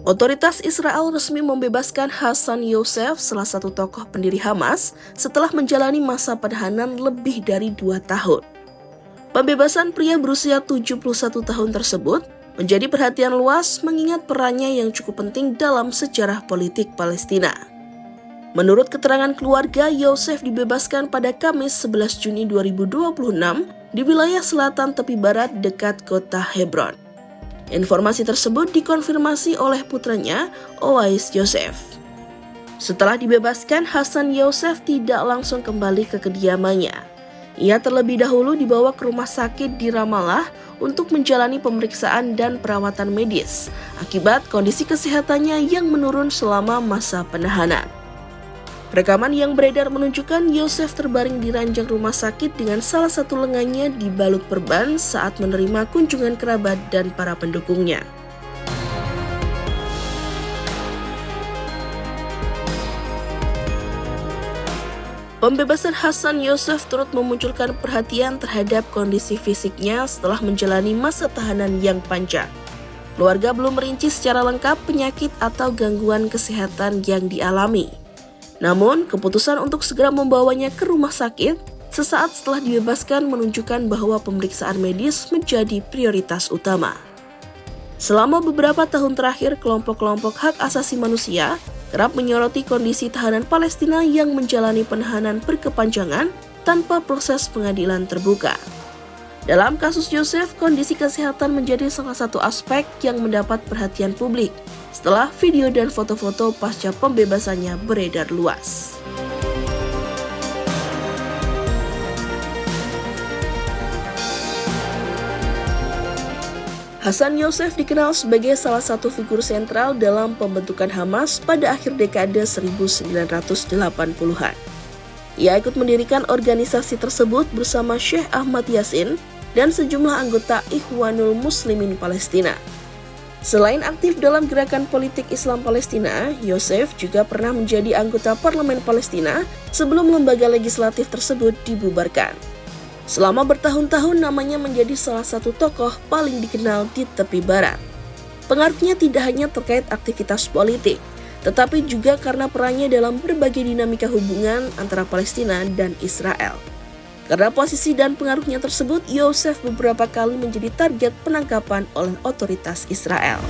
Otoritas Israel resmi membebaskan Hassan Youssef, salah satu tokoh pendiri Hamas, setelah menjalani masa penahanan lebih dari 2 tahun. Pembebasan pria berusia 71 tahun tersebut menjadi perhatian luas mengingat perannya yang cukup penting dalam sejarah politik Palestina. Menurut keterangan keluarga, Youssef dibebaskan pada Kamis 11 Juni 2026 di wilayah selatan tepi barat dekat kota Hebron. Informasi tersebut dikonfirmasi oleh putranya, Owais Youssef. Setelah dibebaskan, Hassan Youssef tidak langsung kembali ke kediamannya. Ia terlebih dahulu dibawa ke rumah sakit di Ramallah untuk menjalani pemeriksaan dan perawatan medis akibat kondisi kesehatannya yang menurun selama masa penahanan. Rekaman yang beredar menunjukkan Youssef terbaring di ranjang rumah sakit dengan salah satu lengannya dibalut perban saat menerima kunjungan kerabat dan para pendukungnya. Pembebasan Hassan Youssef turut memunculkan perhatian terhadap kondisi fisiknya setelah menjalani masa tahanan yang panjang. Keluarga belum merinci secara lengkap penyakit atau gangguan kesehatan yang dialami. Namun, keputusan untuk segera membawanya ke rumah sakit sesaat setelah dibebaskan menunjukkan bahwa pemeriksaan medis menjadi prioritas utama. Selama beberapa tahun terakhir, kelompok-kelompok hak asasi manusia kerap menyoroti kondisi tahanan Palestina yang menjalani penahanan berkepanjangan tanpa proses pengadilan terbuka. Dalam kasus Youssef, kondisi kesehatan menjadi salah satu aspek yang mendapat perhatian publik setelah video dan foto-foto pasca pembebasannya beredar luas. Hassan Youssef dikenal sebagai salah satu figur sentral dalam pembentukan Hamas pada akhir dekade 1980-an. Ia ikut mendirikan organisasi tersebut bersama Sheikh Ahmad Yassin dan sejumlah anggota Ikhwanul Muslimin Palestina. Selain aktif dalam gerakan politik Islam Palestina, Youssef juga pernah menjadi anggota parlemen Palestina sebelum lembaga legislatif tersebut dibubarkan. Selama bertahun-tahun namanya menjadi salah satu tokoh paling dikenal di tepi barat. Pengaruhnya tidak hanya terkait aktivitas politik, tetapi juga karena perannya dalam berbagai dinamika hubungan antara Palestina dan Israel. Karena posisi dan pengaruhnya tersebut, Youssef beberapa kali menjadi target penangkapan oleh otoritas Israel.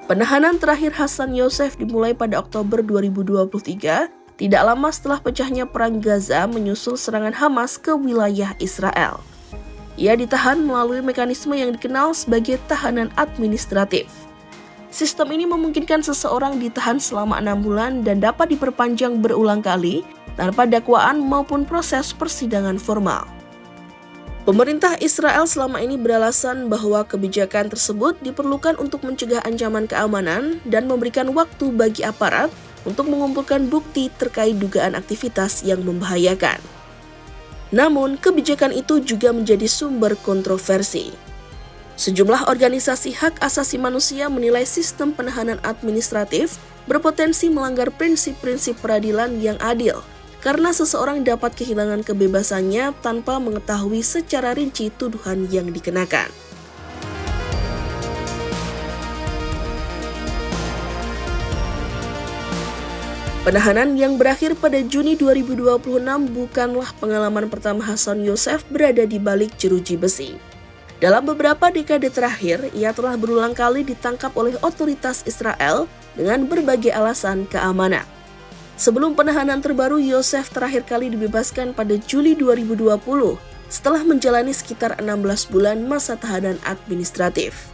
Penahanan terakhir Hassan Youssef dimulai pada Oktober 2023, tidak lama setelah pecahnya Perang Gaza menyusul serangan Hamas ke wilayah Israel. Ia ditahan melalui mekanisme yang dikenal sebagai tahanan administratif. Sistem ini memungkinkan seseorang ditahan selama 6 bulan dan dapat diperpanjang berulang kali tanpa dakwaan maupun proses persidangan formal. Pemerintah Israel selama ini beralasan bahwa kebijakan tersebut diperlukan untuk mencegah ancaman keamanan dan memberikan waktu bagi aparat untuk mengumpulkan bukti terkait dugaan aktivitas yang membahayakan. Namun, kebijakan itu juga menjadi sumber kontroversi. Sejumlah organisasi hak asasi manusia menilai sistem penahanan administratif berpotensi melanggar prinsip-prinsip peradilan yang adil karena seseorang dapat kehilangan kebebasannya tanpa mengetahui secara rinci tuduhan yang dikenakan. Penahanan yang berakhir pada Juni 2026 bukanlah pengalaman pertama Hassan Youssef berada di balik jeruji besi. Dalam beberapa dekade terakhir, ia telah berulang kali ditangkap oleh otoritas Israel dengan berbagai alasan keamanan. Sebelum penahanan terbaru, Youssef terakhir kali dibebaskan pada Juli 2020 setelah menjalani sekitar 16 bulan masa tahanan administratif.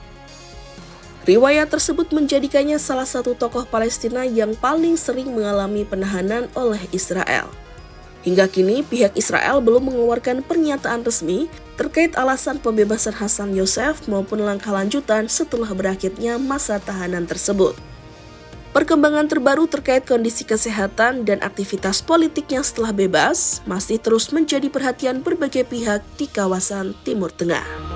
Riwayat tersebut menjadikannya salah satu tokoh Palestina yang paling sering mengalami penahanan oleh Israel. Hingga kini, pihak Israel belum mengeluarkan pernyataan resmi terkait alasan pembebasan Hassan Youssef maupun langkah lanjutan setelah berakhirnya masa tahanan tersebut. Perkembangan terbaru terkait kondisi kesehatan dan aktivitas politiknya setelah bebas masih terus menjadi perhatian berbagai pihak di kawasan Timur Tengah.